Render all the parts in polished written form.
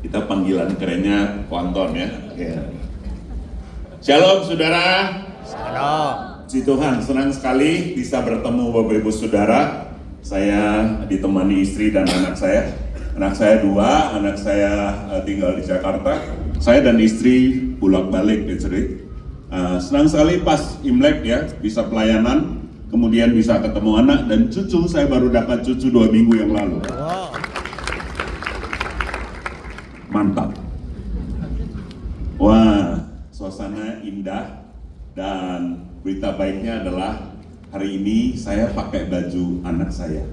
Kita panggilan kerennya Anton ya. Shalom saudara. Shalom. Puji Tuhan, senang sekali bisa bertemu Bapak Ibu Saudara. Saya ditemani istri dan anak saya. Anak saya 2, anak saya tinggal di Jakarta. Saya dan istri bolak-balik gitu. Senang sekali pas Imlek ya, bisa pelayanan, kemudian bisa ketemu anak dan cucu. Saya baru dapat cucu 2 minggu yang lalu. Wow. Mantap. Wah, suasana indah dan berita baiknya adalah hari ini saya pakai baju anak saya.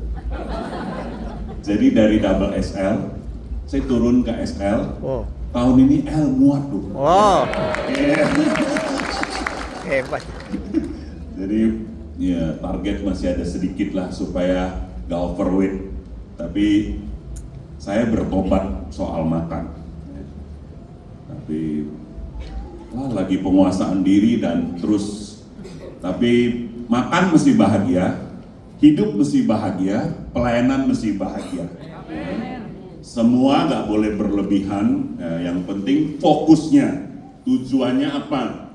Jadi dari double XL, saya turun ke XL. Wow. Tahun ini L muat tuh. Wow. Yeah. Hebat. Jadi ya target masih ada sedikit lah supaya gak overweight. Tapi saya bertobat soal makan. Tapi lagi penguasaan diri dan terus. Tapi makan mesti bahagia, hidup mesti bahagia, pelayanan mesti bahagia. Semua nggak boleh berlebihan. Yang penting fokusnya, tujuannya apa?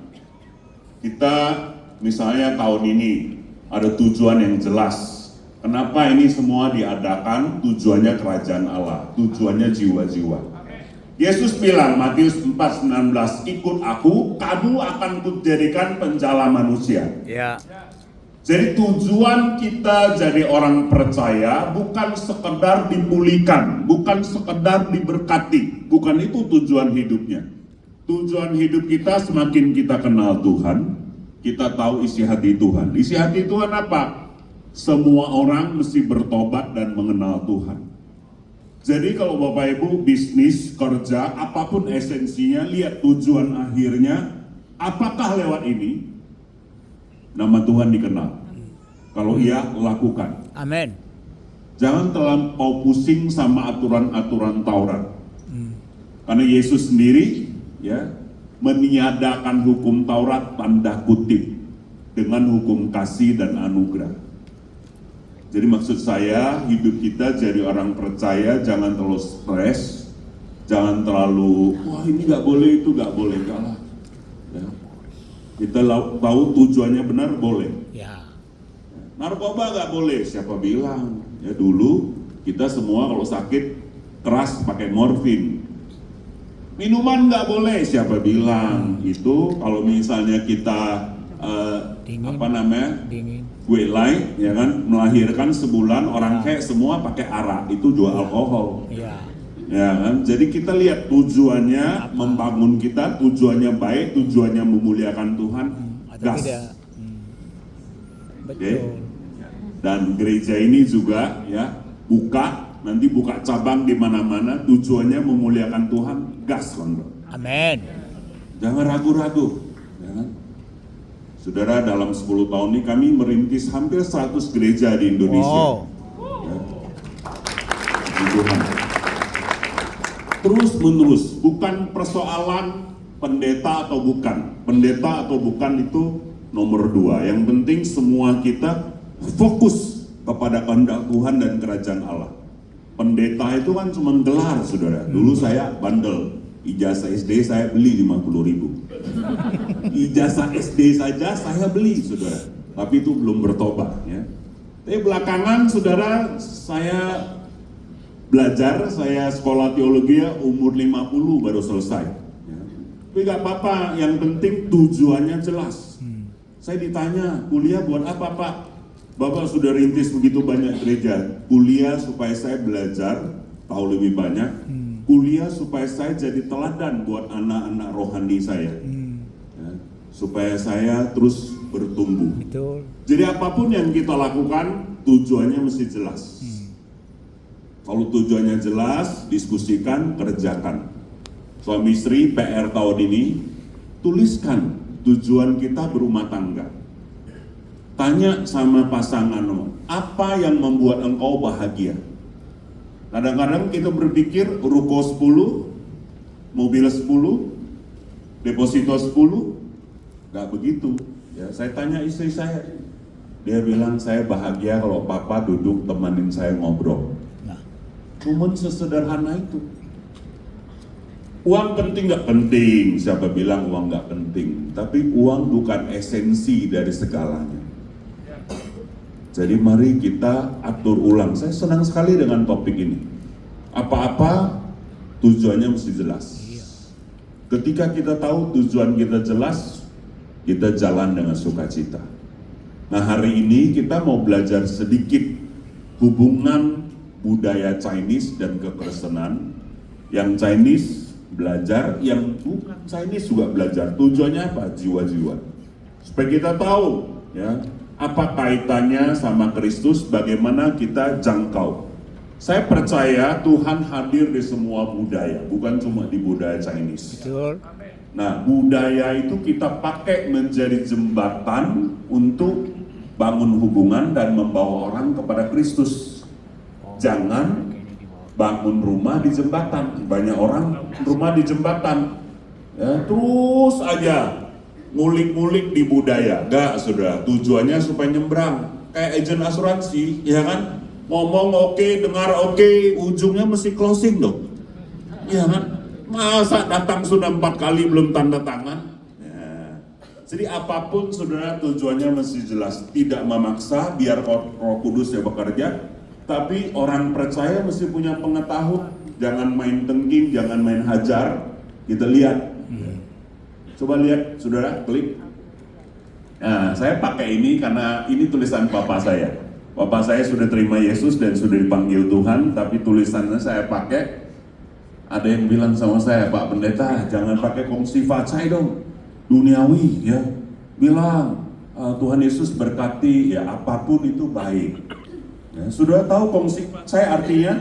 Kita misalnya tahun ini ada tujuan yang jelas. Kenapa ini semua diadakan? Tujuannya kerajaan Allah, tujuannya jiwa-jiwa. Yesus bilang, Matius 4:19, ikut aku, kamu akan kujadikan penjala manusia. Ya. Jadi tujuan kita jadi orang percaya bukan sekedar dipulihkan, bukan sekedar diberkati, bukan itu tujuan hidupnya. Tujuan hidup kita semakin kita kenal Tuhan, kita tahu isi hati Tuhan. Isi hati Tuhan apa? Semua orang mesti bertobat dan mengenal Tuhan. Jadi kalau Bapak Ibu bisnis, kerja, apapun esensinya, lihat tujuan akhirnya, apakah lewat ini nama Tuhan dikenal? Kalau iya, lakukan. Amin. Jangan terlampau pusing sama aturan-aturan Taurat. Karena Yesus sendiri ya meniadakan hukum Taurat tanda kutip dengan hukum kasih dan anugerah. Jadi maksud saya, hidup kita jadi orang percaya jangan terlalu stres, jangan terlalu, wah ini nggak boleh, itu nggak boleh, enggak lah. Ya. Kita tahu tujuannya benar, boleh. Ya. Narkoba nggak boleh, siapa bilang? Ya dulu kita semua kalau sakit keras pakai morfin. Minuman nggak boleh, siapa bilang? Itu kalau misalnya kita Dingin. Dingin. gue like, ya kan, melahirkan sebulan orang kayak semua pakai arak, itu jual alkohol. Ya. Ya kan, jadi kita lihat tujuannya membangun kita, tujuannya baik, tujuannya memuliakan Tuhan, Atau gas. tidak. Oke. Betul. Dan gereja ini juga ya nanti buka cabang di mana-mana, tujuannya memuliakan Tuhan, gas kan. Amin. Jangan ragu-ragu, ya kan? Saudara, dalam 10 tahun ini kami merintis hampir 100 gereja di Indonesia. Wow. Ya. Puji Tuhan. Terus menerus, bukan persoalan pendeta atau bukan. Pendeta atau bukan itu nomor 2. Yang penting semua kita fokus kepada kehendak Tuhan dan kerajaan Allah. Pendeta itu kan cuma gelar, saudara. Dulu saya bandel. Ijazah SD saya beli 50.000. Ijazah SD saja saya beli, saudara. Tapi itu belum bertobat, ya. Tapi belakangan, saudara, saya belajar, saya sekolah teologi ya, umur 50 baru selesai. Ya. Tapi gak apa-apa, yang penting tujuannya jelas. Saya ditanya, kuliah buat apa, Pak? Bapak sudah rintis begitu banyak gereja. Kuliah supaya saya belajar, tahu lebih banyak. Kuliah supaya saya jadi teladan buat anak-anak rohani saya. Ya, supaya saya terus bertumbuh. Betul. Jadi apapun yang kita lakukan, tujuannya mesti jelas. Kalau tujuannya jelas, diskusikan, kerjakan. Suami istri PR tahun ini, tuliskan tujuan kita berumah tangga. Tanya sama pasanganmu, apa yang membuat engkau bahagia? Kadang-kadang kita berpikir ruko 10, mobil 10, deposito 10, nggak begitu. Ya, saya tanya istri saya, dia bilang saya bahagia kalau papa duduk temanin saya ngobrol. Nah. Cuman sesederhana itu. Uang penting nggak penting, siapa bilang uang nggak penting? Tapi uang bukan esensi dari segalanya. Jadi mari kita atur ulang. Saya senang sekali dengan topik ini. Apa-apa tujuannya mesti jelas. Ketika kita tahu tujuan kita jelas, kita jalan dengan sukacita. Nah, hari ini kita mau belajar sedikit hubungan budaya Chinese dan kekristenan. Yang Chinese belajar, yang bukan Chinese juga belajar. Tujuannya apa? Jiwa-jiwa. Supaya kita tahu ya, apa kaitannya sama Kristus, bagaimana kita jangkau. Saya percaya Tuhan hadir di semua budaya, bukan cuma di budaya Chinese. Betul. Nah, budaya itu kita pakai menjadi jembatan untuk bangun hubungan dan membawa orang kepada Kristus. Jangan bangun rumah di jembatan. Banyak orang rumah di jembatan, ya, terus aja ngulik-ngulik di budaya. Enggak, saudara. Tujuannya supaya nyebrang. Kayak agen asuransi, ya kan? Ngomong oke, dengar oke, ujungnya mesti closing dong. Ya kan? Masa datang sudah 4 kali belum tanda tangan? Ya. Jadi apapun saudara, tujuannya mesti jelas. Tidak memaksa, biar Roh Kudus yang bekerja. Tapi orang percaya mesti punya pengetahuan. Jangan main tengking, jangan main hajar. Kita lihat. Coba lihat, saudara, klik. Nah, saya pakai ini karena ini tulisan papa saya. Papa saya sudah terima Yesus dan sudah dipanggil Tuhan, tapi tulisannya saya pakai. Ada yang bilang sama saya, Pak Pendeta, jangan pakai kongsi facai dong, duniawi ya. Bilang, Tuhan Yesus berkati, ya apapun itu baik. Ya, sudah tahu kongsi facai artinya?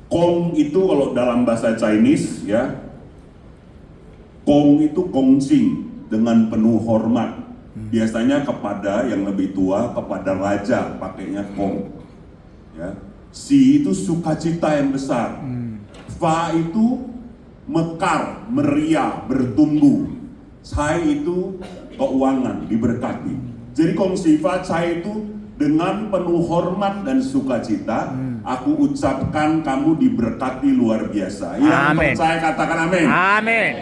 Kong itu kalau dalam bahasa Chinese ya, Kong itu kongsi dengan penuh hormat. Biasanya kepada yang lebih tua, kepada raja pakainya kong. Ya. Si itu sukacita yang besar. Fa itu mekar, meriah, bertumbuh. Cai itu keuangan, diberkati. Jadi kongsi fa cai itu dengan penuh hormat dan sukacita, aku ucapkan kamu diberkati luar biasa. Yang percaya katakan amin. Amin.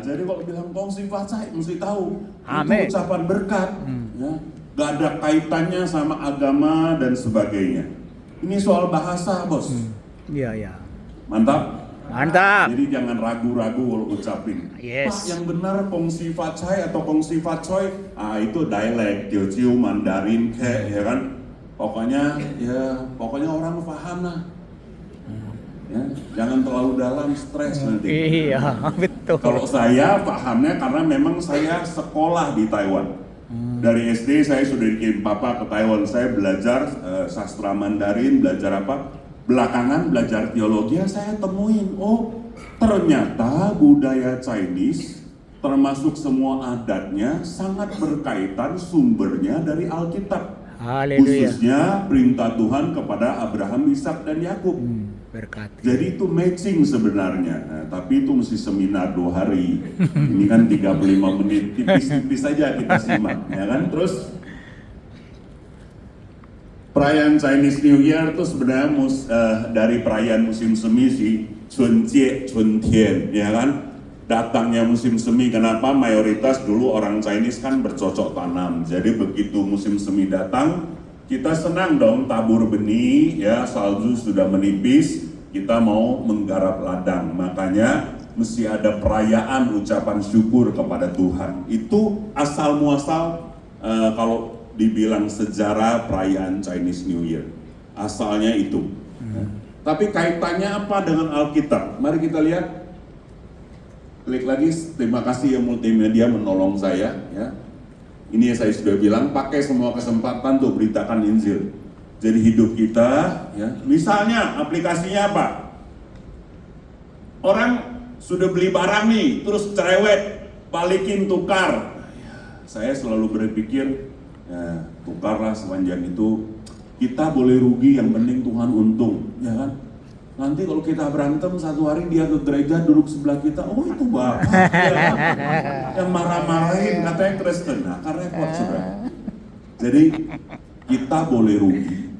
Jadi kalau bilang kongsi facai, mesti tahu Amin. itu ucapan berkat, ya. Gak ada kaitannya sama agama dan sebagainya. Ini soal bahasa, bos. Iya, iya. Mantap. Mantap. Jadi jangan ragu-ragu kalau ucapin. Yes. Pak, yang benar kongsi facai atau kongsi facoy, itu dialek, Teochew, Mandarin, kayak ya kan. Pokoknya orang paham lah. Ya, jangan terlalu dalam, stres nanti. Iya, betul. Kalau saya pahamnya karena memang saya sekolah di Taiwan. Dari SD saya sudah dikirim papa ke Taiwan. Saya belajar sastra Mandarin, belajar apa? Belakangan belajar teologi, saya temuin, oh ternyata budaya Chinese termasuk semua adatnya sangat berkaitan sumbernya dari Alkitab. Haleluya. Khususnya perintah Tuhan kepada Abraham, Ishak dan Yakub. Berkati. Jadi itu matching sebenarnya, nah, tapi itu mesti seminar 2 hari. Ini kan 35 menit, tipis-tipis saja kita simak, ya kan? Terus perayaan Chinese New Year itu sebenarnya dari perayaan musim semi si Chunjie, Chuntian, ya kan? Datangnya musim semi, kenapa? Mayoritas dulu orang Chinese kan bercocok tanam. Jadi begitu musim semi datang, kita senang dong tabur benih, ya salju sudah menipis, kita mau menggarap ladang. Makanya mesti ada perayaan ucapan syukur kepada Tuhan. Itu asal muasal kalau dibilang sejarah perayaan Chinese New Year. Asalnya itu. Tapi kaitannya apa dengan Alkitab? Mari kita lihat. Klik lagi, terima kasih yang multimedia menolong saya. Ya. Ini yang saya sudah bilang, pakai semua kesempatan untuk beritakan Injil. Jadi hidup kita, ya, misalnya aplikasinya apa? Orang sudah beli barang nih, terus cerewet, balikin, tukar. Saya selalu berpikir, ya, tukarlah sepanjang itu. Kita boleh rugi, yang penting Tuhan untung, ya kan? Nanti kalau kita berantem satu hari dia ke gereja duduk sebelah kita, oh itu bapak ya, yang marah-marahin katanya Kristen, nah kan repot saudara. Jadi kita boleh rugi,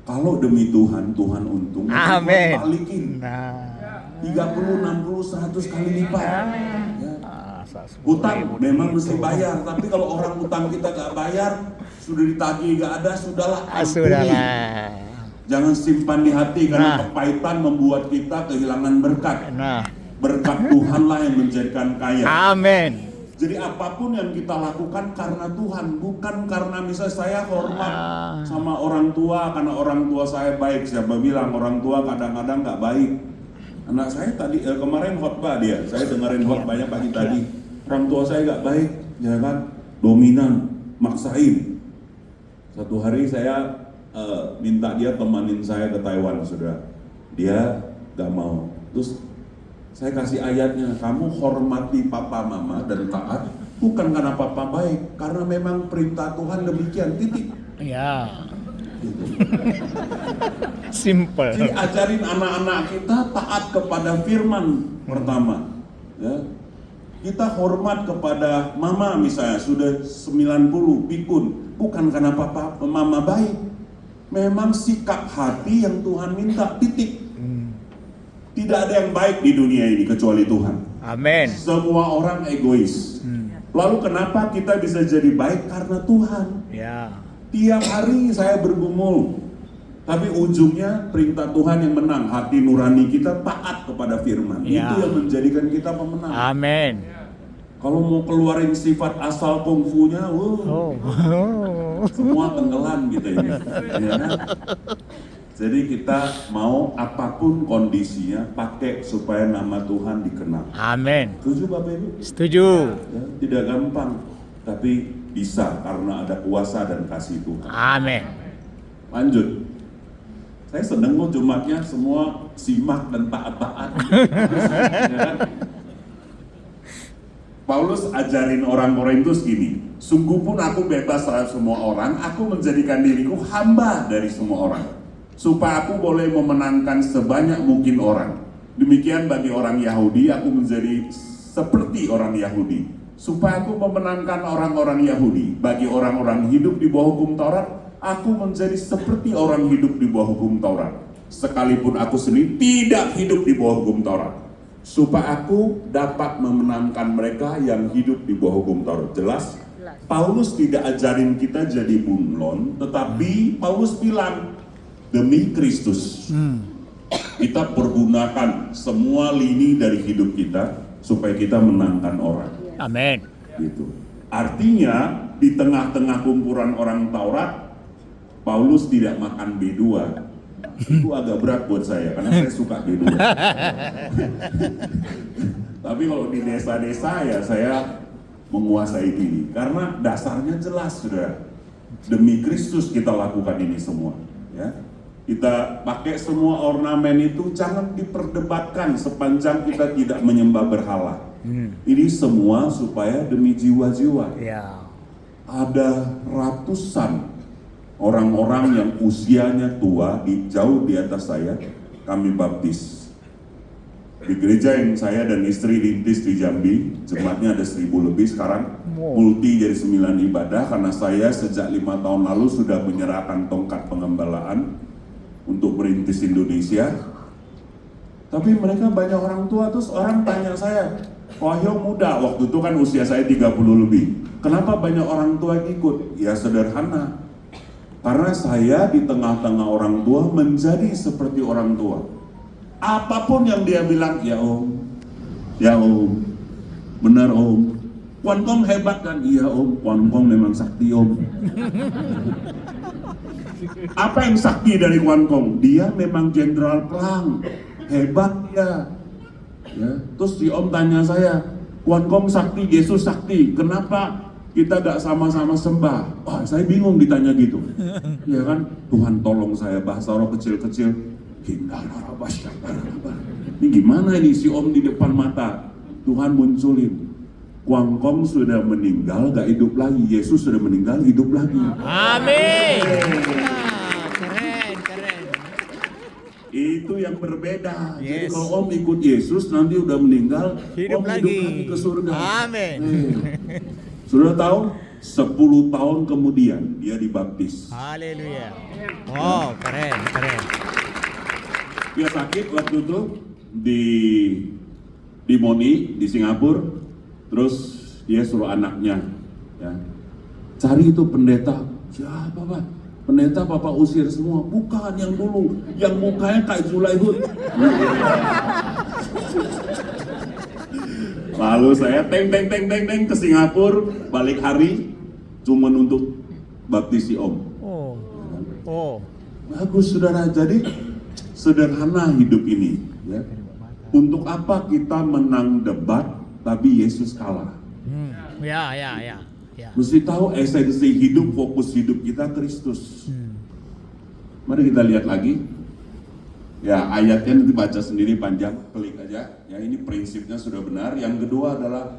kalau demi Tuhan, Tuhan untung, Amin. balikin. Nah, 30, 60, 100 kali lipat. Ya. Hutang 10.000 memang itu. mesti bayar, tapi kalau orang hutang kita gak bayar, sudah ditagih gak ada, sudahlah ampuni. Sudahlah. Jangan simpan di hati karena Nah. kepahitan membuat kita kehilangan berkat. Nah, Berkat Tuhanlah yang menjadikan kaya. amin. Jadi apapun yang kita lakukan karena Tuhan, bukan karena misalnya saya hormat sama orang tua karena orang tua saya baik. Siapa bilang orang tua kadang-kadang nggak baik? Anak saya tadi kemarin khotbah dia, saya dengerin khotbahnya pagi tadi. Orang tua saya nggak baik, ya kan? Dominan, maksain. Satu hari saya minta dia temanin saya ke Taiwan, saudara. Dia nggak mau. Terus saya kasih ayatnya, kamu hormati papa mama dan taat bukan karena papa baik, karena memang perintah Tuhan demikian, titik. Ya, Gitu. simple. Jadi ajarin anak-anak kita taat kepada firman pertama. Ya. Kita hormat kepada mama misalnya, sudah 90, pikun, bukan karena papa mama baik. Memang sikap hati yang Tuhan minta, titik. Tidak ada yang baik di dunia ini kecuali Tuhan. Amin. Semua orang egois. Lalu kenapa kita bisa jadi baik? Karena Tuhan. Ya, Tiap hari saya bergumul, tapi ujungnya perintah Tuhan yang menang. Hati nurani kita taat kepada firman. Ya. Itu yang menjadikan kita pemenang. amin. Kalau mau keluarin sifat asal kungfunya, Oh. semua tenggelam gitu ini. Ya kan? Jadi kita mau apapun kondisinya pakai supaya nama Tuhan dikenal. Amin. Setuju Bapak Ibu? Setuju. Ya, tidak gampang, tapi bisa karena ada kuasa dan kasih Tuhan. Amin. Lanjut. Saya seneng kok Jumatnya semua simak dan taat-taat. Ya kan? Paulus ajarin orang Korintus gini, sungguh pun aku bebas terhadap semua orang, aku menjadikan diriku hamba dari semua orang, supaya aku boleh memenangkan sebanyak mungkin orang. Demikian bagi orang Yahudi, aku menjadi seperti orang Yahudi, supaya aku memenangkan orang-orang Yahudi. Bagi orang-orang hidup di bawah hukum Taurat, aku menjadi seperti orang hidup di bawah hukum Taurat, sekalipun aku sendiri tidak hidup di bawah hukum Taurat, supaya aku dapat memenangkan mereka yang hidup di bawah hukum Taurat. Jelas? Paulus tidak ajarin kita jadi bunglon, tetapi Paulus bilang, demi Kristus, kita pergunakan semua lini dari hidup kita supaya kita menangkan orang. Amin. Gitu. Artinya di tengah-tengah kumpulan orang Taurat, Paulus tidak makan B2. Itu agak berat buat saya karena saya suka B2. Tapi kalau di desa-desa ya saya menguasai diri karena dasarnya jelas, saudara. Demi Kristus kita lakukan ini semua, ya. Kita pakai semua ornamen itu, jangan diperdebatkan sepanjang kita tidak menyembah berhala. Ini semua supaya demi jiwa-jiwa. Ya. Ada ratusan orang-orang yang usianya tua, jauh di atas saya, kami baptis. Di gereja yang saya dan istri rintis di Jambi, jemaatnya ada 1000 lebih sekarang, multi jadi 9 ibadah, karena saya sejak 5 tahun lalu sudah menyerahkan tongkat pengembalaan untuk merintis Indonesia. Tapi mereka banyak orang tua, terus orang tanya saya, Wahyu muda, waktu itu kan usia saya 30 lebih. Kenapa banyak orang tua yang ikut? Ya sederhana, karena saya di tengah-tengah orang tua menjadi seperti orang tua. Apapun yang dia bilang, ya om, benar om. Kuan Kong hebat kan? Iya om, Kuan Kong memang sakti om. Apa yang sakti dari Kuan Kong? Dia memang jenderal perang, hebat dia. Ya. Terus si om tanya saya, Kuan Kong sakti, Yesus sakti, kenapa kita gak sama-sama sembah? Wah, saya bingung ditanya gitu. Ya kan, Tuhan tolong saya, bahasa roh kecil-kecil. Ini gimana ini si om di depan mata? Tuhan munculin, Kuan Kong sudah meninggal, gak hidup lagi. Yesus sudah meninggal, hidup lagi. Amin. Keren, keren. Itu yang berbeda. Jadi Yes. kalau om ikut Yesus nanti udah meninggal, Hidup om lagi. hidup lagi ke surga. Amin. Sudah tahu? 10 tahun kemudian dia dibaptis. Haleluya. Oh, keren, keren. Dia sakit waktu itu, di Moni di Singapura, terus dia suruh anaknya, ya, cari itu pendeta. Siapa Pak? Pendeta Bapak usir semua. Bukan, yang dulu, yang mukanya kayak Zulaihud. Lalu saya teng ke Singapura, balik hari cuma untuk baptisi Om. Oh. Oh. Bagus saudara, jadi sederhana hidup ini, ya. Untuk apa kita menang debat tapi Yesus kalah? Ya. Mesti tahu esensi hidup, fokus hidup kita Kristus. Mari kita lihat lagi. Ya, ayatnya nanti baca sendiri panjang, klik aja. Ya, ini prinsipnya sudah benar. Yang kedua adalah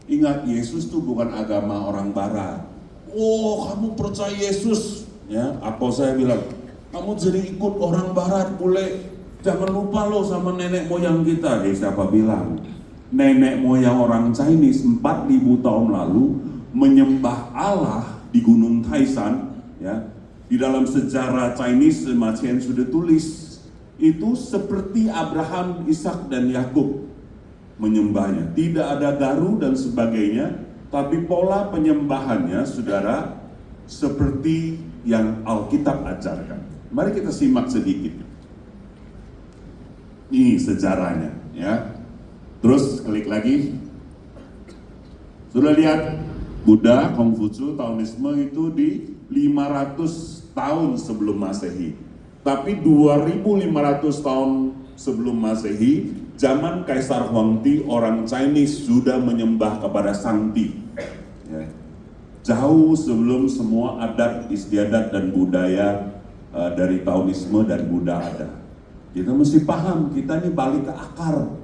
ingat, Yesus tuh bukan agama orang barat. Oh, kamu percaya Yesus? Ya, apa saya bilang? Kamu jadi ikut orang barat boleh. Jangan lupa lo sama nenek moyang kita. Siapa bilang? Nenek moyang orang Chinese 4.000 tahun lalu menyembah Allah di Gunung Taisan, ya. Di dalam sejarah Chinese Macien sudah tulis, itu seperti Abraham, Ishak dan Yakub menyembahnya. Tidak ada garu dan sebagainya, tapi pola penyembahannya, saudara, seperti yang Alkitab ajarkan. Mari kita simak sedikit. Ini sejarahnya, ya. Terus klik lagi. Sudah lihat Buddha, Konghucu, Taoisme itu di 500 tahun sebelum Masehi. Tapi 2500 tahun sebelum Masehi, zaman Kaisar Huangdi, orang Chinese sudah menyembah kepada Sangti. Ya. Jauh sebelum semua adat istiadat dan budaya dari Taoisme dan Buddha ada. Kita mesti paham, kita ini balik ke akar,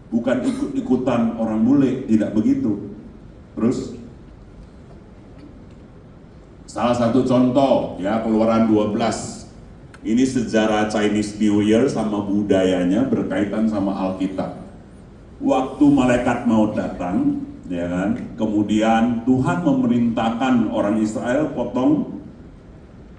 bukan ikut-ikutan orang bule, tidak begitu. Terus salah satu contoh, ya, Keluaran 12. Ini sejarah Chinese New Year sama budayanya berkaitan sama Alkitab. Waktu malaikat maut datang, ya kan, kemudian Tuhan memerintahkan orang Israel potong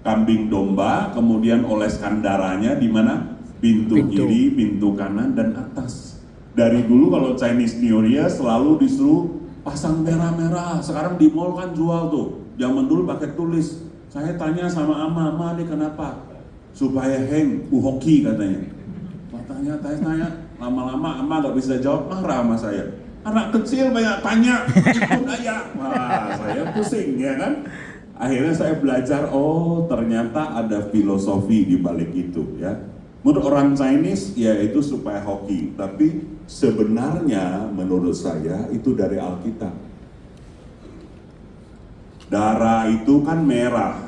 kambing domba, kemudian oleskan darahnya di mana? Pintu kiri, pintu kanan, dan atas. Dari dulu kalau Chinese New Year selalu disuruh pasang merah-merah. Sekarang di mall kan jual tuh. Zaman dulu pakai tulis. Saya tanya sama Ama ini kenapa? Supaya heng, hoki katanya. Saya tanya, lama-lama Ama nggak bisa jawab, marah sama saya. Anak kecil banyak tanya, ikut aja. Wah, saya pusing, ya kan? Akhirnya saya belajar, oh ternyata ada filosofi di balik itu, ya. Menurut orang Chinese, ya itu supaya hoki. Tapi sebenarnya menurut saya itu dari Alkitab. Darah itu kan merah.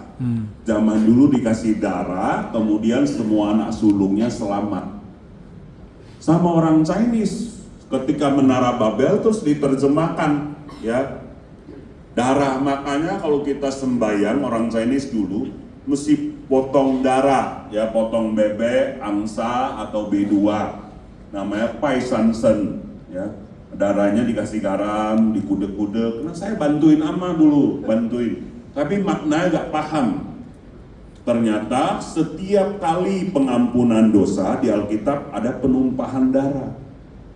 Zaman dulu dikasih darah, kemudian semua anak sulungnya selamat. Sama orang Chinese, ketika Menara Babel terus diterjemahkan, ya. Darah, makanya kalau kita sembahyang orang Chinese dulu mesti potong darah, ya, potong bebek, angsa atau B2, namanya Pai San Sen, ya. Darahnya dikasih garam, dikudek-kudek. Nah saya bantuin Ama dulu, bantuin. Tapi maknanya gak paham. Ternyata setiap kali pengampunan dosa di Alkitab ada penumpahan darah.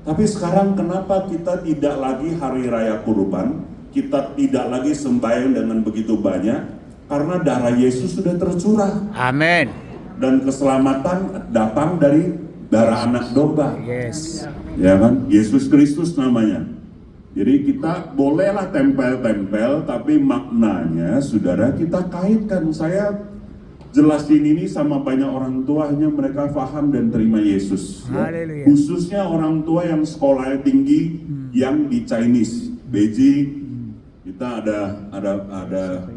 Tapi sekarang kenapa kita tidak lagi hari raya kurban? Kita tidak lagi sembahyang dengan begitu banyak karena darah Yesus sudah tercurah. Amin. Dan keselamatan datang dari darah anak domba. Yes. Ya kan? Yesus Kristus namanya. Jadi kita bolehlah tempel-tempel, tapi maknanya saudara kita kaitkan. Saya jelasin ini sama banyak orang tua, hanya mereka paham dan terima Yesus. Ya. Khususnya orang tua yang sekolahnya tinggi, yang di Chinese, Beijing. Kita ada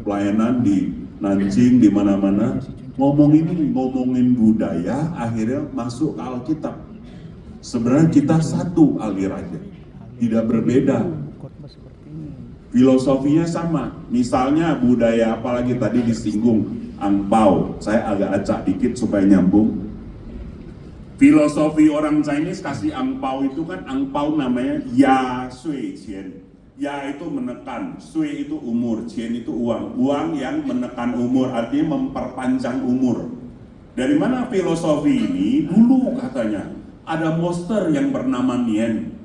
pelayanan di Nanjing, di mana-mana. Ngomongin budaya, akhirnya masuk ke Alkitab. Sebenarnya kita satu alirannya, tidak berbeda. Filosofinya sama. Misalnya budaya, apalagi tadi disinggung angpau. Saya agak acak dikit supaya nyambung. Filosofi orang Chinese kasih angpau itu kan, angpau namanya ya sui qian. Ya itu menekan, sui itu umur, qian itu uang. Uang yang menekan umur, artinya memperpanjang umur. Dari mana filosofi ini? Dulu katanya, Ada monster yang bernama Nien.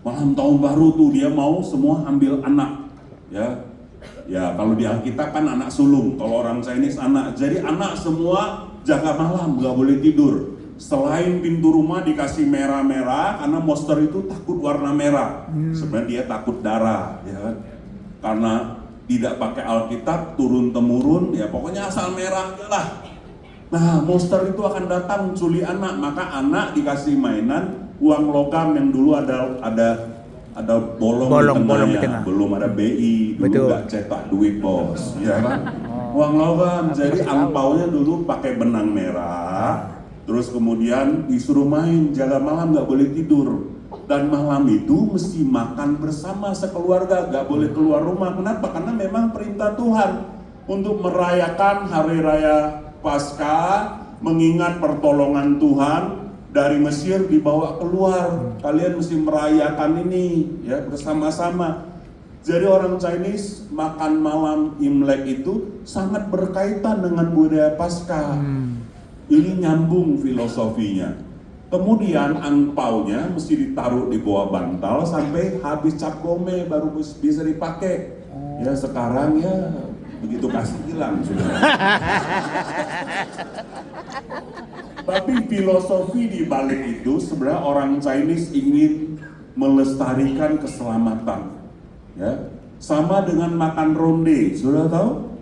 Malam tahun baru tuh dia mau semua ambil anak. Ya kalau di Alkitab kan anak sulung, kalau orang Chinese anak. Jadi anak semua jaga malam, nggak boleh tidur. Selain pintu rumah dikasih merah-merah, karena monster itu takut warna merah. Sebenarnya dia takut darah, ya kan? Karena tidak pakai Alkitab, turun temurun, ya pokoknya asal merah aja lah. Nah, monster itu akan datang mencuri anak, maka anak dikasih mainan uang logam yang dulu ada bolong di tengah. Belum ada BI, dulu nggak cetak duit bos, ya kan? Uang logam, jadi angpaunya dulu pakai benang merah, terus kemudian disuruh main, jaga malam nggak boleh tidur. Dan malam itu mesti makan bersama sekeluarga, nggak boleh keluar rumah. Kenapa? Karena memang perintah Tuhan untuk merayakan hari raya Paskah, mengingat pertolongan Tuhan dari Mesir dibawa keluar. Kalian mesti merayakan ini ya bersama-sama. Jadi orang Chinese makan malam Imlek itu sangat berkaitan dengan budaya Paskah. Ini nyambung filosofinya. Kemudian angpaunya mesti ditaruh di bawah bantal sampai habis cap gome baru bisa dipakai. Ya sekarang ya begitu kasih hilang sudah. Tapi filosofi di balik itu sebenarnya orang Chinese ingin melestarikan keselamatan. Ya, sama dengan makan ronde, sudah tahu?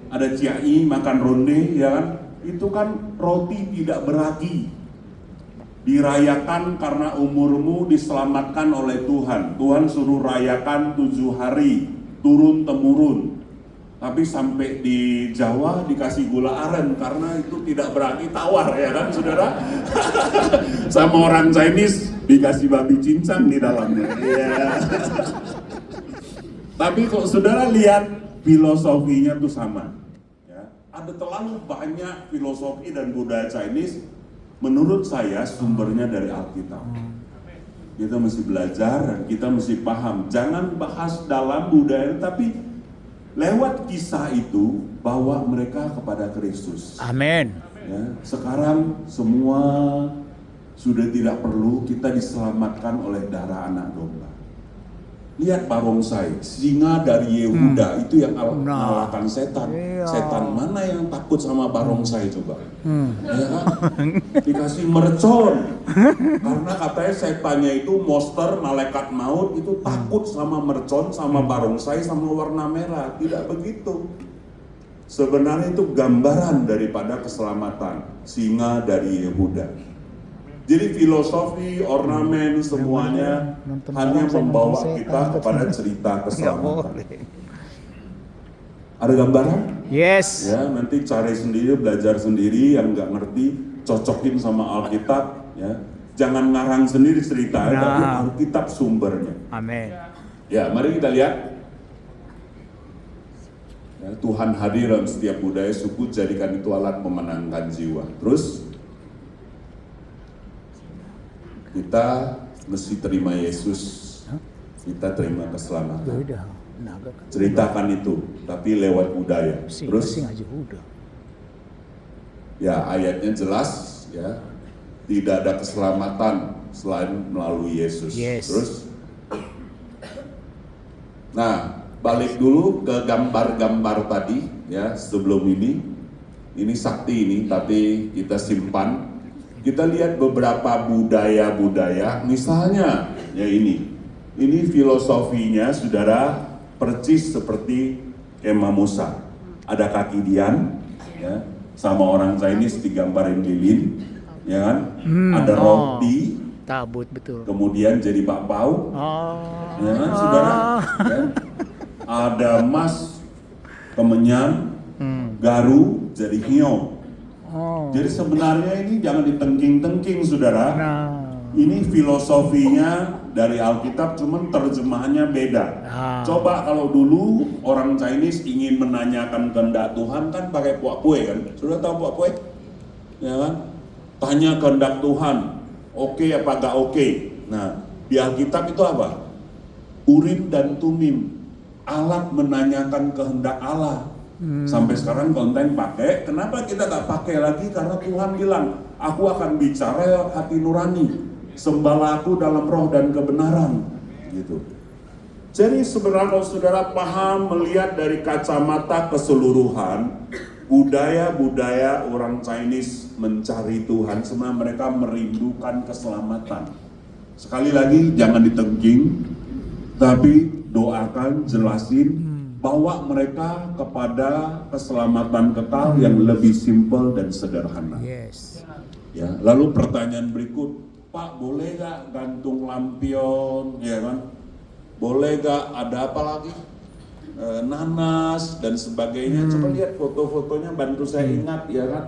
Ada ciai makan ronde, ya kan? Itu kan roti tidak beragi. Dirayakan karena umurmu diselamatkan oleh Tuhan. Tuhan suruh rayakan 7 hari, turun temurun. Tapi sampai di Jawa dikasih gula aren karena itu tidak berani tawar, ya kan saudara? Sama orang Chinese dikasih babi cincang di dalamnya. Yeah. Tapi kok saudara lihat filosofinya tuh sama. Ya. Ada terlalu banyak filosofi dan budaya Chinese. Menurut saya sumbernya dari Alkitab. Kita mesti belajar dan kita mesti paham. Jangan bahas dalam budaya, tapi lewat kisah itu bawa mereka kepada Kristus. Amin. Ya, sekarang semua sudah tidak perlu, kita diselamatkan oleh darah anak domba. Lihat barongsai, singa dari Yehuda itu yang mengalahkan setan. Iya. Setan mana yang takut sama barongsai coba? Ya kan? Dikasih mercon. Karena katanya setannya itu monster, malaikat maut itu takut sama mercon, sama barongsai, sama warna merah. Tidak begitu. Sebenarnya itu gambaran daripada keselamatan singa dari Yehuda. Jadi filosofi, ornamen, semuanya hanya membawa kita kepada cerita keselamatan. Ada gambaran? Yes. Ya, nanti cari sendiri, belajar sendiri, yang nggak ngerti, cocokin sama Alkitab. Ya, jangan ngarang sendiri cerita, tapi Alkitab sumbernya. Amin. Ya, mari kita lihat. Ya, Tuhan hadir dalam setiap budaya suku, jadikan itu alat memenangkan jiwa. Terus kita mesti terima Yesus, kita terima keselamatan. Ceritakan itu, tapi lewat budaya. Terus, ya ayatnya jelas, ya tidak ada keselamatan selain melalui Yesus. Terus, nah balik dulu ke gambar-gambar tadi, ya sebelum ini sakti ini, tapi kita simpan. Kita lihat beberapa budaya-budaya, misalnya ya ini filosofinya saudara percis seperti kemah Musa. Ada kaki Dian, ya, sama orang Chinese digambarin lilin, ya kan? Ada roti, tabut betul. Kemudian jadi bakpao, ya kan, saudara? Ya. Ada emas, kemenyan, garu jadi hiyo. Jadi sebenarnya ini jangan ditengking-tengking saudara. Ini filosofinya dari Alkitab, cuman terjemahannya beda. Coba kalau dulu orang Chinese ingin menanyakan kehendak Tuhan kan pakai puak-pue kan. Sudah tahu puak-pue? Ya kan? Tanya kehendak Tuhan, oke apa gak oke. Nah di Alkitab itu apa? Urim dan Tumim, alat menanyakan kehendak Allah. Sampai sekarang konten pakai. Kenapa kita tak pakai lagi? Karena Tuhan bilang, aku akan bicara hati nurani. sembahlah aku dalam roh dan kebenaran, gitu. Jadi sebenarnya kalau saudara paham melihat dari kacamata keseluruhan, budaya-budaya orang Chinese mencari Tuhan, sebenarnya mereka merindukan keselamatan. Sekali lagi, jangan ditengking, tapi doakan, jelasin, bawa mereka kepada keselamatan kekal yang lebih simpel dan sederhana. Yes. Ya, lalu pertanyaan berikut, Pak, boleh gak gantung lampion, ya kan? Boleh gak ada apa lagi? Nanas dan sebagainya. Coba lihat foto-fotonya, bantu saya ingat, ya kan?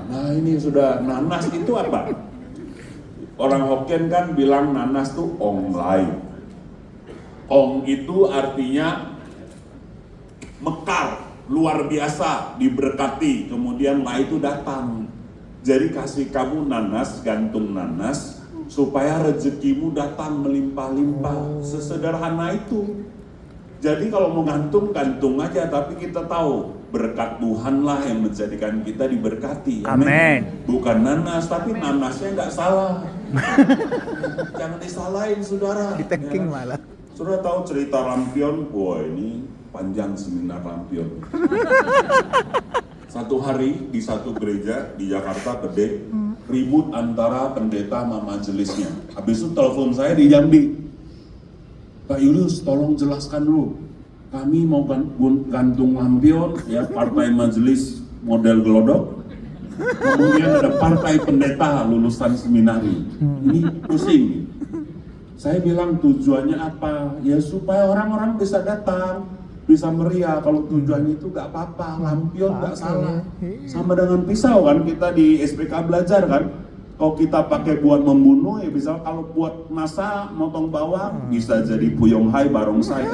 Nah ini sudah, nanas itu apa? Orang Hokkien kan bilang nanas tuh ong lai. Ong itu artinya mekar, luar biasa, diberkati, kemudian lai itu datang. Jadi kasih kamu nanas, gantung nanas, supaya rezekimu datang melimpah-limpah. Sesederhana itu. Jadi kalau mau gantung, gantung aja, tapi kita tahu berkat Tuhan lah yang menjadikan kita diberkati. Amin. Bukan nanas, tapi nanasnya nggak salah. Jangan disalahin saudara. Ditengking Ya. malah. Saudara tahu cerita lampion? Wah ini panjang seminar lampion. Satu hari di satu gereja di Jakarta gede, ribut antara pendeta sama majelisnya. Habis itu telepon saya di Jambi. Pak Julius, tolong jelaskan dulu. Kami mau gantung lampion, ya partai majelis model gelodok. Kemudian ada partai pendeta lulusan seminari. Ini pusing. Saya bilang tujuannya apa? Ya supaya orang-orang bisa datang, bisa meriah. Kalau tujuannya itu gak apa-apa, lampion gak salah. Sama dengan pisau kan, kita di SPK belajar kan. Kalau kita pakai buat membunuh, ya bisa. Kalau buat masak, motong bawang, bisa jadi puyong hai, barongsai.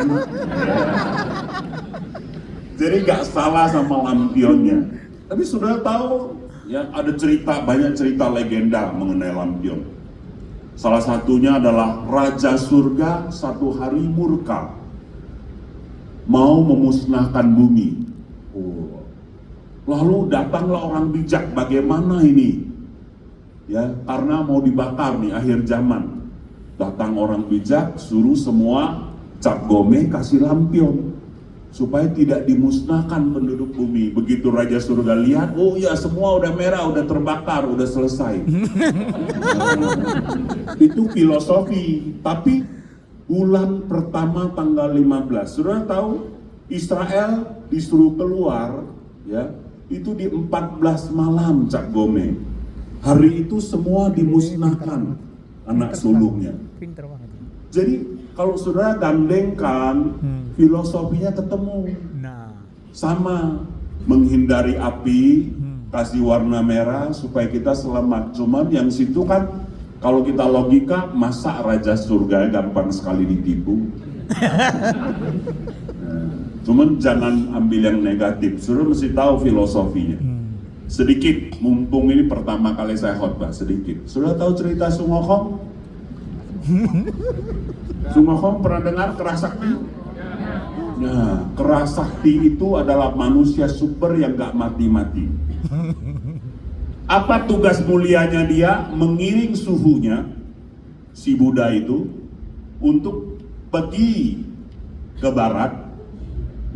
Jadi gak salah sama lampionnya. Tapi sudah tahu, ya ada cerita, banyak cerita legenda mengenai lampion. Salah satunya adalah Raja Surga satu hari murka, mau memusnahkan bumi. Lalu datanglah orang bijak, bagaimana ini? Ya, karena mau dibakar nih akhir zaman. Datang orang bijak, suruh semua cap gome kasih lampion supaya tidak dimusnahkan penduduk bumi. Begitu Raja Surga lihat, oh ya semua udah merah, udah terbakar, udah selesai. Itu filosofi. Tapi bulan pertama tanggal 15, sudah tahu Israel disuruh keluar, ya itu di 14 malam cap gome. Hari itu semua dimusnahkan anak sulungnya. Pinter banget. Jadi kalau saudara gandengkan, filosofinya ketemu. Nah. Sama, menghindari api, kasih warna merah supaya kita selamat. Cuman yang situ kan, kalau kita logika, masa Raja Surga gampang sekali ditipu. Cuman jangan ambil yang negatif, saudara mesti tahu filosofinya. Sedikit, mumpung ini pertama kali saya khotbah, sedikit. Sudah tahu cerita Sun Wukong? Sun Wukong pernah dengar Kerasakti? Nah, Kerasakti itu adalah manusia super yang gak mati-mati. Apa tugas mulianya dia? Mengiring suhunya, si Buddha itu, untuk pergi ke barat,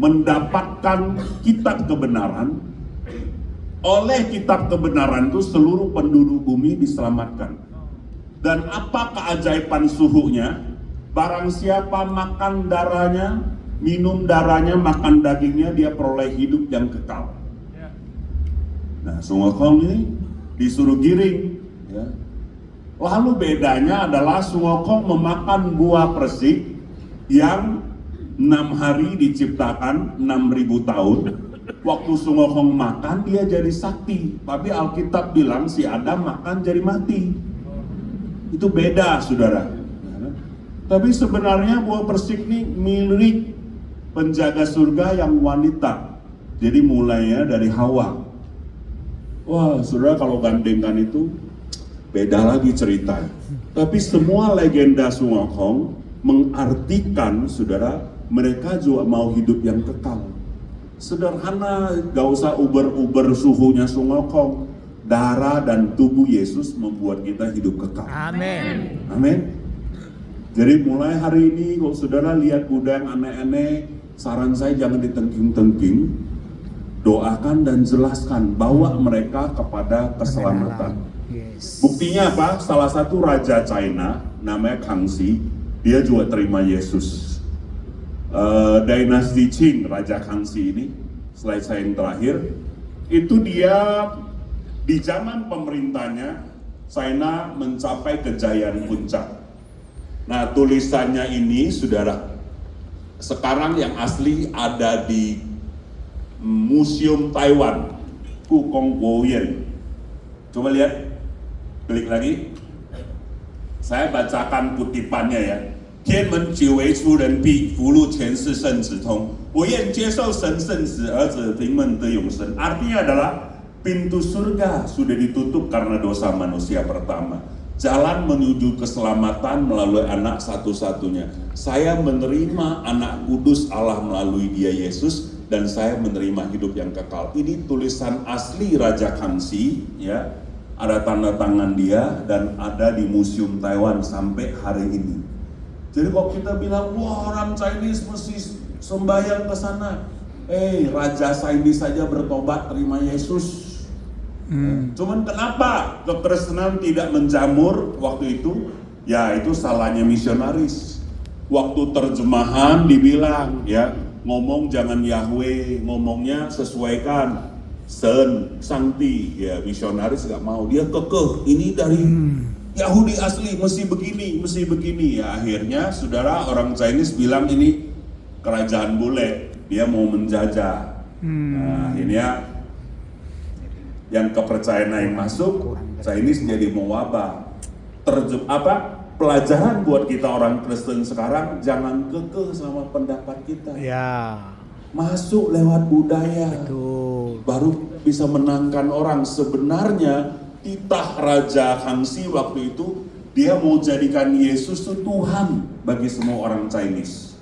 mendapatkan kitab kebenaran. Oleh kitab kebenaran itu seluruh penduduk bumi diselamatkan. Dan apa keajaiban suhunya? Barang siapa makan darahnya, minum darahnya, makan dagingnya, dia peroleh hidup yang kekal. Nah, Sun Wukong ini disuruh giring. Ya. Lalu bedanya adalah Sun Wukong memakan buah persik yang 6 hari diciptakan, 6.000 tahun. Waktu Sun Wukong makan dia jadi sakti, tapi Alkitab bilang si Adam makan jadi mati. Itu beda saudara. Tapi sebenarnya buah persik ini milik penjaga surga yang wanita. Jadi mulainya dari Hawa. Wah saudara kalau gandengkan itu beda lagi cerita. Tapi semua legenda Sun Wukong mengartikan saudara mereka juga mau hidup yang kekal. Sederhana, gak usah uber-uber suhunya Sun Wukong. darah dan tubuh Yesus membuat kita hidup kekal. Amin. Amin. Jadi mulai hari ini kalau saudara lihat Buddha yang aneh-aneh, saran saya jangan ditengking-tengking, doakan dan jelaskan, bawa mereka kepada keselamatan. Yes. Buktinya apa? Salah satu raja China namanya Kangxi, dia juga terima Yesus. Dinasti Qing, Raja Kangxi ini, slide saya yang terakhir, itu dia di zaman pemerintahnya China mencapai kejayaan puncak. Nah, tulisannya ini, saudara, sekarang yang asli ada di Museum Taiwan, Kukong Guoyan. Coba lihat, klik lagi. Saya bacakan kutipannya ya. 天门久为出人臂，福禄前世圣子通。我愿接受神圣子儿子平门的永生。Artinya adalah pintu surga sudah ditutup karena dosa manusia pertama. Jalan menuju keselamatan melalui anak satu-satunya. Saya menerima anak kudus Allah melalui dia Yesus, dan saya menerima hidup yang kekal. Ini tulisan asli Raja Kangxi, ya. Ada tanda tangan dia dan ada di Museum Taiwan sampai hari ini. Jadi kalau kita bilang, wah orang Chinese mesti sembahyang ke sana. Raja Chinese saja bertobat terima Yesus. Cuman kenapa kekristenan tidak menjamur waktu itu? Ya itu salahnya misionaris. Waktu terjemahan dibilang ya, ngomong jangan Yahweh, ngomongnya sesuaikan Sen, Sangti. Ya misionaris gak mau, dia kekeh, ini dari Yahudi asli, mesti begini. Ya akhirnya saudara, orang Chinese bilang ini kerajaan bule, dia mau menjajah. Nah akhirnya yang kepercayaan yang masuk, Chinese jadi mewabah. Pelajaran buat kita orang Kristen sekarang, jangan kekeh sama pendapat kita. Ya. Masuk lewat budaya, Betul. baru bisa menangkan orang. Sebenarnya titah Raja Kangxi waktu itu, dia mau jadikan Yesus itu Tuhan bagi semua orang Chinese.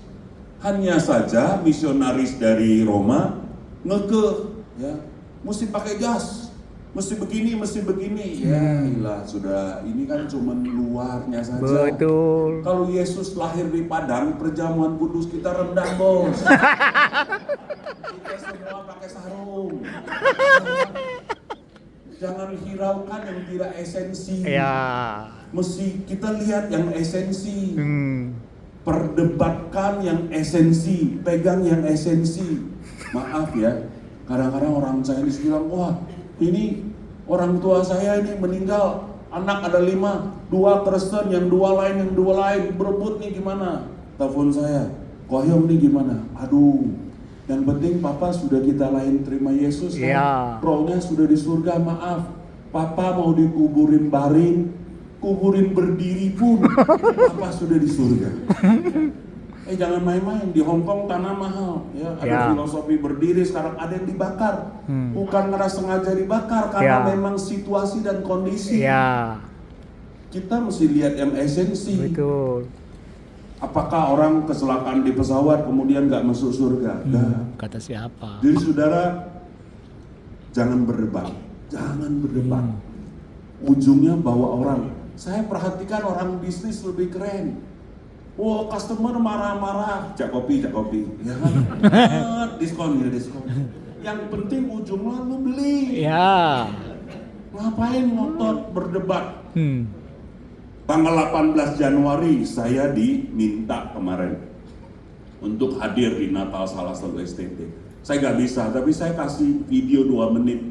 Hanya saja misionaris dari Roma ngekeh, ya, mesti pakai jas, mesti begini. Ya ilah, sudah, ini kan cuma luarnya saja. Betul. Kalau Yesus lahir di Padang, perjamuan kudus kita rendah, bos. Kita semua pakai sarung. Jangan hiraukan yang tidak esensi. Ya. Mesti kita lihat yang esensi. Perdebatkan yang esensi, pegang yang esensi. Maaf ya, kadang-kadang orang Chinese bilang, wah ini orang tua saya ini meninggal, anak ada 5, 2 Kristen, yang 2 lain, berebut nih gimana? Telepon saya, Kohyong nih gimana? Aduh, yang penting papa sudah kita lain terima Yesus kan? Ya. Rohnya sudah di surga, maaf. Papa mau dikuburin baring, kuburin berdiri pun, papa sudah di surga. Jangan main-main, di Hong Kong tanah mahal, ya. Ada filosofi berdiri, sekarang ada yang dibakar. Bukan karena sengaja dibakar, karena memang situasi dan kondisi. Ya. Kita mesti lihat yang esensi. Betul. Apakah orang kecelakaan di pesawat kemudian nggak masuk surga? Kata siapa? Jadi saudara, jangan berdebat. Ujungnya bawa orang. Saya perhatikan orang bisnis lebih keren. Wow, customer marah-marah, cak kopi, ya kan? diskon. Yang penting ujungnya lu beli. Ya. Ngapain ngotot berdebat? Tanggal 18 Januari saya diminta kemarin untuk hadir di Natal salah satu STT. Saya nggak bisa, tapi saya kasih video 2 menit.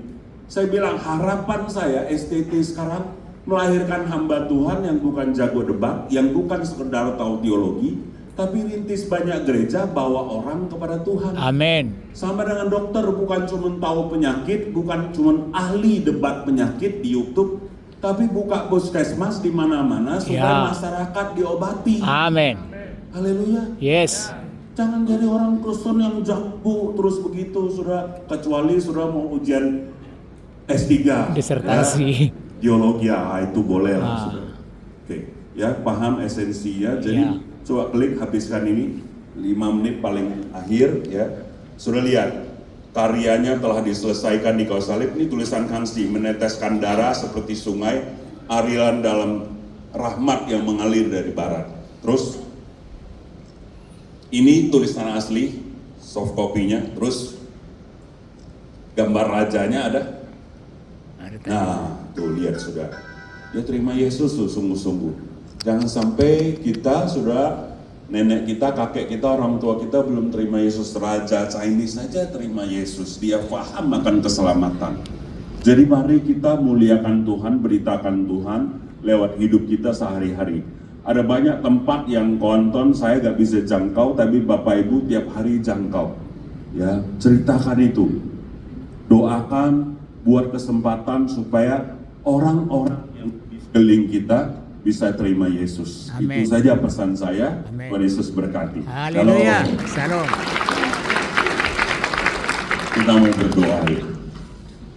Saya bilang harapan saya STT sekarang melahirkan hamba Tuhan yang bukan jago debat, yang bukan sekedar tahu teologi, tapi rintis banyak gereja bawa orang kepada Tuhan. Amin. Sama dengan dokter, bukan cuma tahu penyakit, bukan cuma ahli debat penyakit di YouTube, tapi buka puskesmas di mana-mana supaya masyarakat diobati. Amin. Haleluya. Yes. Jangan jadi orang Kristen yang jago terus begitu, sudah, kecuali sudah mau ujian S3. Disertasi. Ya. Geologi itu boleh lah. Oke, ya paham esensinya. Jadi coba klik habiskan ini 5 menit paling akhir ya. Sudah lihat karyanya telah diselesaikan di kayu salib. Ini tulisan Kansi, meneteskan darah seperti sungai, aliran dalam rahmat yang mengalir dari barat. Terus ini tulisan asli, soft copy-nya. Terus gambar rajanya ada. Nah, tuh lihat sudah. Dia terima Yesus tuh sungguh-sungguh. Jangan sampai kita sudah, nenek kita, kakek kita, orang tua kita belum terima Yesus. Raja Chinese saja terima Yesus. Dia paham akan keselamatan. Jadi mari kita muliakan Tuhan, beritakan Tuhan lewat hidup kita sehari-hari. Ada banyak tempat yang konton saya gak bisa jangkau, tapi Bapak Ibu tiap hari jangkau. Ya, ceritakan itu. Doakan, buat kesempatan supaya orang-orang yang di sekeliling kita bisa terima Yesus. Amin. Itu saja pesan saya. Amin. Tuhan Yesus berkati. Haleluya. Shalom. Kita mau berdoa.